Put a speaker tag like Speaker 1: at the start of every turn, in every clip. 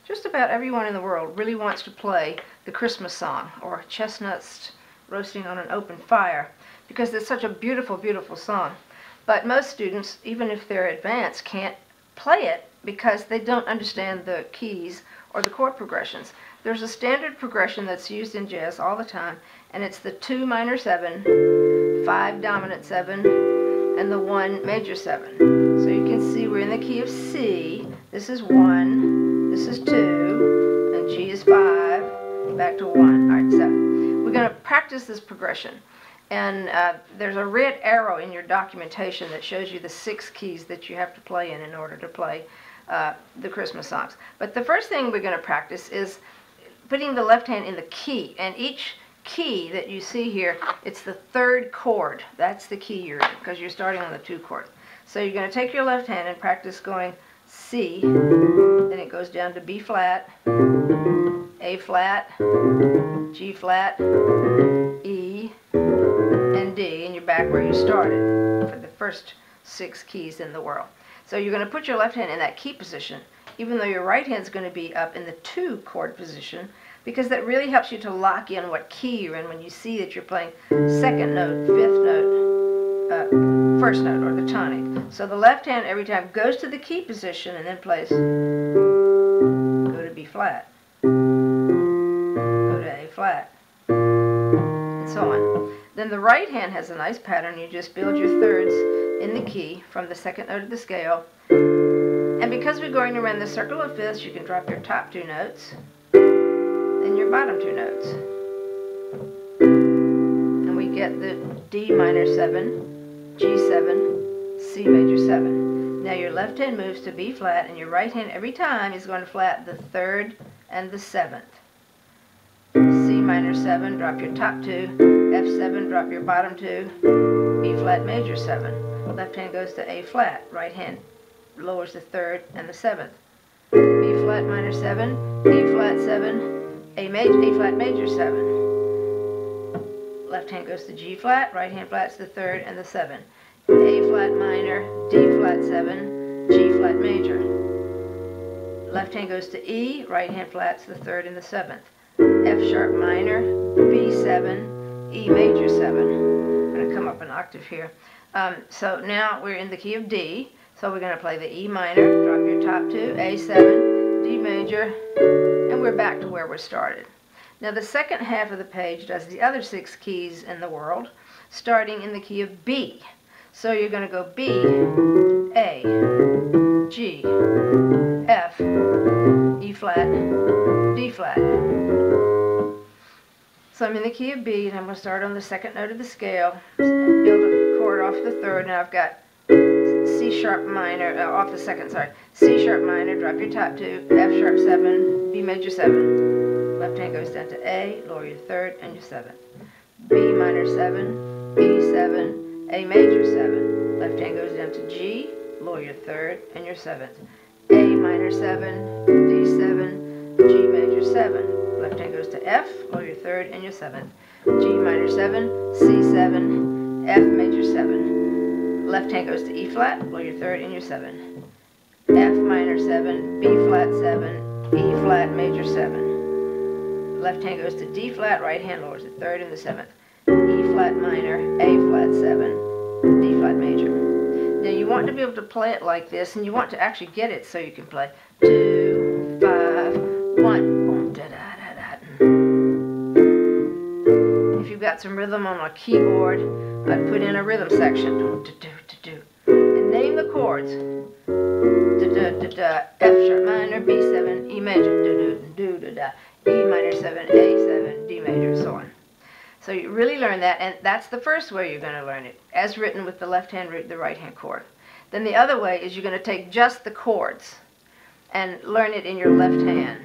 Speaker 1: just about everyone in the world really wants to play the Christmas song, or Chestnuts Roasting on an Open Fire, because it's such a beautiful, beautiful song. But most students, even if they're advanced, can't play it because they don't understand the keys or the chord progressions. There's a standard progression that's used in jazz all the time, and it's the 2 minor 7, 5 dominant 7, and the 1 major 7. So you can see we're in the key of C. This is 1, this is 2, and G is 5, back to 1. All right, so we're going to practice this progression. And there's a red arrow in your documentation that shows you the 6 keys that you have to play in order to play the Christmas songs. But the first thing we're going to practice is putting the left hand in the key. And each key that you see here, it's the 3rd chord. That's the key you're in, because you're starting on the 2 chord. So you're going to take your left hand and practice going C, then it goes down to B flat, A flat, G flat, E, and D, and you're back where you started for the first 6 keys in the world. So you're going to put your left hand in that key position, even though your right hand's going to be up in the 2 chord position, because that really helps you to lock in what key you're in when you see that you're playing 2nd note, 5th note, 1st note, or the tonic. So the left hand every time goes to the key position and then plays, go to B flat, go to A flat, and so on. Then the right hand has a nice pattern. You just build your thirds in the key from the 2nd note of the scale. And because we're going around the circle of fifths, you can drop your top 2 notes, then your bottom 2 notes. And we get the D minor 7, G7, C major 7. Now your left hand moves to B flat, and your right hand every time is going to flat the 3rd and the 7th. C minor 7, drop your top 2, F7, drop your bottom 2, B flat major 7. Left hand goes to A flat, right hand lowers the 3rd and the 7th. B flat minor 7, E flat 7, A flat major 7. Left hand goes to G flat, right hand flats the 3rd and the 7th. A flat minor, D flat 7, G flat major. Left hand goes to E, right hand flats the 3rd and the 7th. F sharp minor, B7, E major 7. I'm going to come up an octave here. So now we're in the key of D. So we're going to play the E minor, drop your top 2, A7, D major, and we're back to where we started. Now the second half of the page does the other 6 keys in the world, starting in the key of B. So you're going to go B, A, G, F, E flat, D flat. So I'm in the key of B, and I'm going to start on the 2nd note of the scale, build a chord off the 3rd. Now I've got C sharp minor, off the 2nd, sorry. C sharp minor, drop your top 2, F sharp 7, B major 7. Left hand goes down to A, lower your 3rd and your 7th. B minor 7, B 7, A major 7. Left hand goes down to G, lower your 3rd and your 7th. A minor 7, D 7, G major 7. Left hand goes to F, lower your 3rd and your 7th. G minor 7, C 7, F major 7. Left hand goes to E flat, lower your 3rd and your 7th. F minor 7, B flat 7, E flat major 7. Left hand goes to D flat, right hand lowers the 3rd and the 7th. E flat minor, A flat 7, D flat major. Now you want to be able to play it like this, and you want to actually get it so you can play 2, 5, 1. Boom, da, da, da, da. If you've got some rhythm on a keyboard, I'd put in a rhythm section. And name the chords. F sharp minor, B7, E major, E minor 7, A7, D major, so on. So you really learn that, and that's the first way you're going to learn it, as written with the left hand root, the right hand chord. Then the other way is you're going to take just the chords and learn it in your left hand.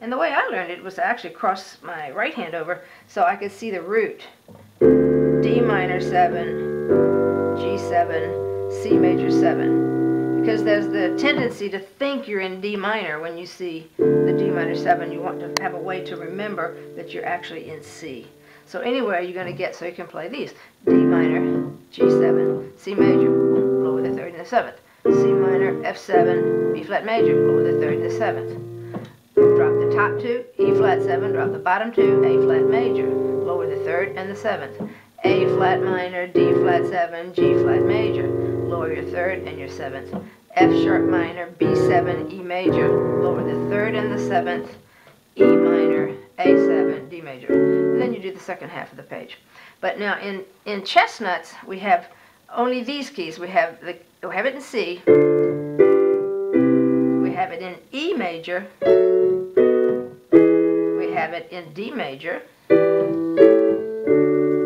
Speaker 1: And the way I learned it was to actually cross my right hand over so I could see the root. D minor 7, G7, C major 7. Because there's the tendency to think you're in D minor when you see the D minor 7. You want to have a way to remember that you're actually in C. So anyway, you're going to get so you can play these. D minor, G7, C major, lower the 3rd and the 7th. C minor, F7, B flat major, lower the 3rd and the 7th. Drop the top 2, E flat 7, drop the bottom 2, A flat major, lower the 3rd and the 7th. A flat minor, D flat 7, G flat major, lower your 3rd and your 7th. F sharp minor, B7, E major, lower the 3rd and the 7th. E minor, A7, D major. And then you do the second half of the page. But now in Chestnuts, we have only these keys. We have it in C, we have it in E major, we have it in D major,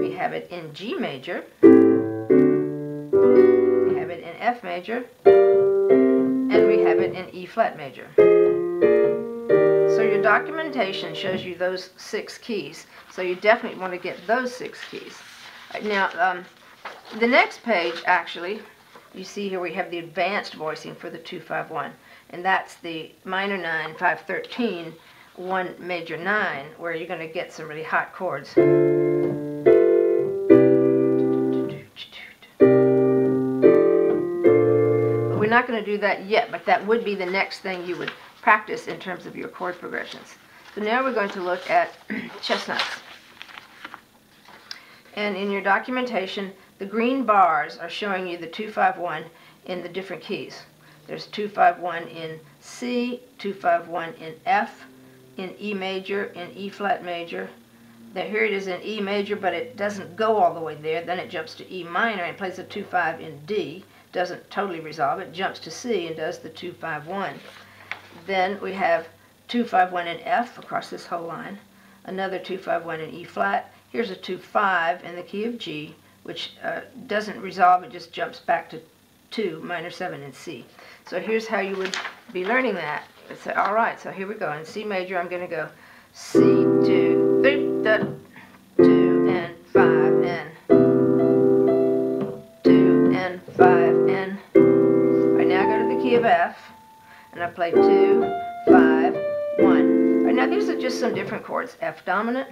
Speaker 1: we have it in G major, we have it in F major, and we have it in E flat major. So your documentation shows you those 6 keys. So you definitely want to get those 6 keys. Right, now, the next page, actually, you see here we have the advanced voicing for the 2-5-1. And that's the minor 9, 5-13, 1 major 9, where you're going to get some really hot chords. But we're not going to do that yet, but that would be the next thing you would practice in terms of your chord progressions. So now we're going to look at Chestnuts. And in your documentation, the green bars are showing you the 2-5-1 in the different keys. There's 2-5-1 in C, 2-5-1 in F, in E major, in E flat major. Now here it is in E major, but it doesn't go all the way there. Then it jumps to E minor and plays a 2-5 in D. Doesn't totally resolve it. Jumps to C and does the 2-5-1. Then we have 2-5-1 in F across this whole line. Another 2-5-1 in E flat. Here's a 2-5 in the key of G, which doesn't resolve. It just jumps back to 2 minor 7 in C. So here's how you would be learning that. Say, all right, so here we go. In C major, I'm going to go C, 2, 3, 2 and 5 and 2 and 5 and. Right now I go to the key of F and I play 2, 5, 1. Right now these are just some different chords. F dominant,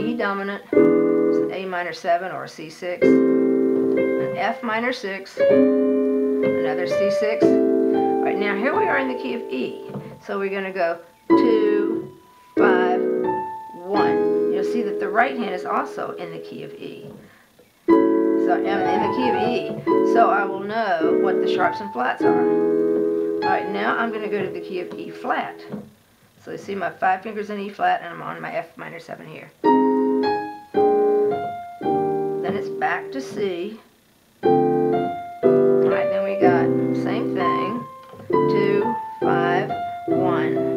Speaker 1: E dominant, an A minor 7 or a C6, an F minor 6, another C6. Right now here we are in the key of E. So we're going to go 2, 5, 1. You'll see that the right hand is also in the key of E. So I'm in the key of E, so I will know what the sharps and flats are. Alright, now I'm going to go to the key of E flat. So you see my 5 fingers in E flat and I'm on my F minor 7 here. Then it's back to C. Alright, then we got same thing. 2, 5, 1.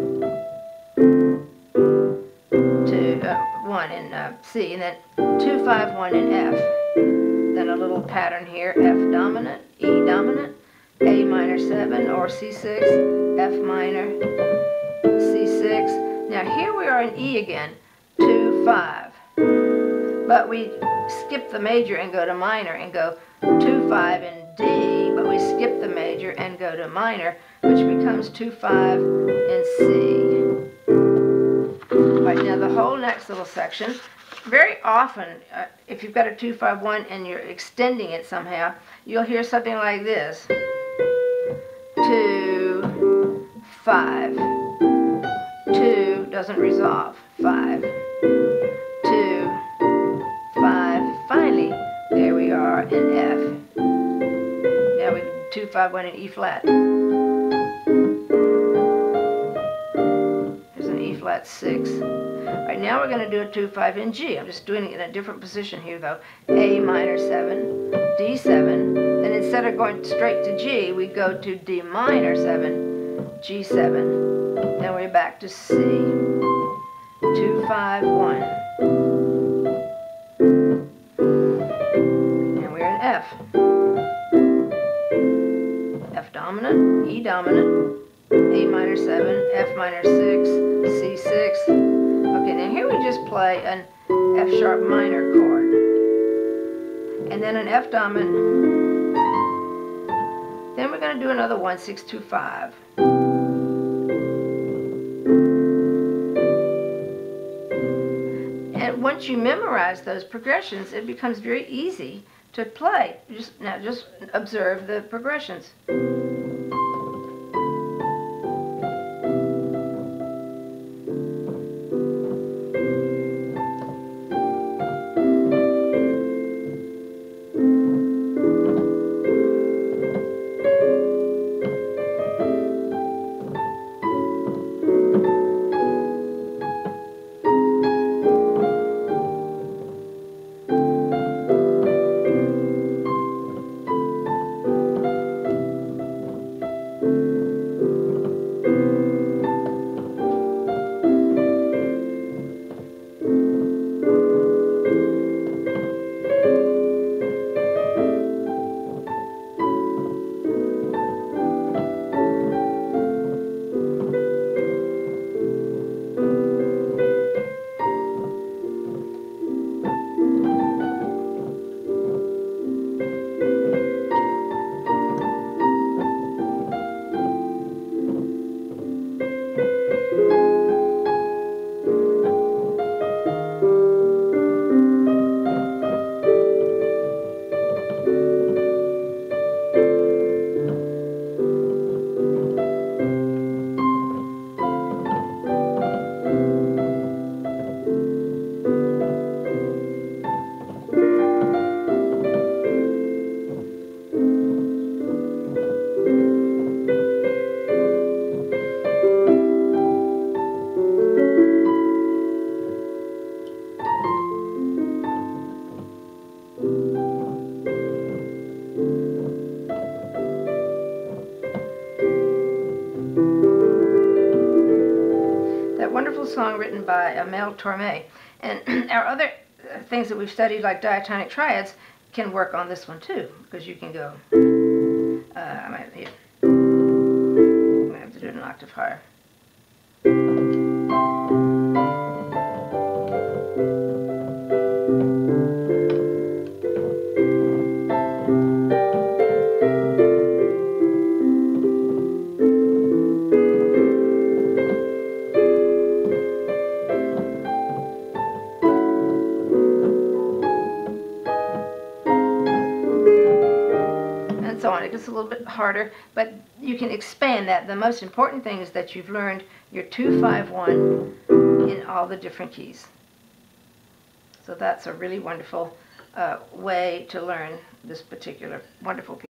Speaker 1: 1 in C, and then 2, 5, 1 in F. Then a little pattern here, F dominant, E dominant, A minor 7 or C6, F minor, C6. Now here we are in E again, 2, 5. But we skip the major and go to minor and go 2, 5 in D, but we skip the major and go to minor, which becomes 2, 5 in C. Right, now the whole next little section, very often, if you've got a 2, 5, 1 and you're extending it somehow, you'll hear something like this. 2, 5. 2 doesn't resolve. 5. 2, 5. Finally, there we are in F. Now we 2, 5, 1 in E flat. There's an E flat 6. Right now we're going to do a 2, 5 in G. I'm just doing it in a different position here though. A minor 7, D7. Then instead of going straight to G, we go to D minor 7, G7. Then we're back to C. 2, 5, 1. And we're in F. F dominant, E dominant, A minor 7, F minor 6, C6. Okay, now here we just play an F sharp minor chord. And then an F dominant. Then we're going to do another 1, 6, 2, 5. And once you memorize those progressions, it becomes very easy to play. Just observe the progressions. wonderful song written by Mel Torme. And our other things that we've studied, like diatonic triads, can work on this one too, because you can go, I might have to do it an octave higher. So on. It gets a little bit harder, but you can expand that. The most important thing is that you've learned your 2, 5, 1 in all the different keys. So that's a really wonderful way to learn this particular wonderful piece.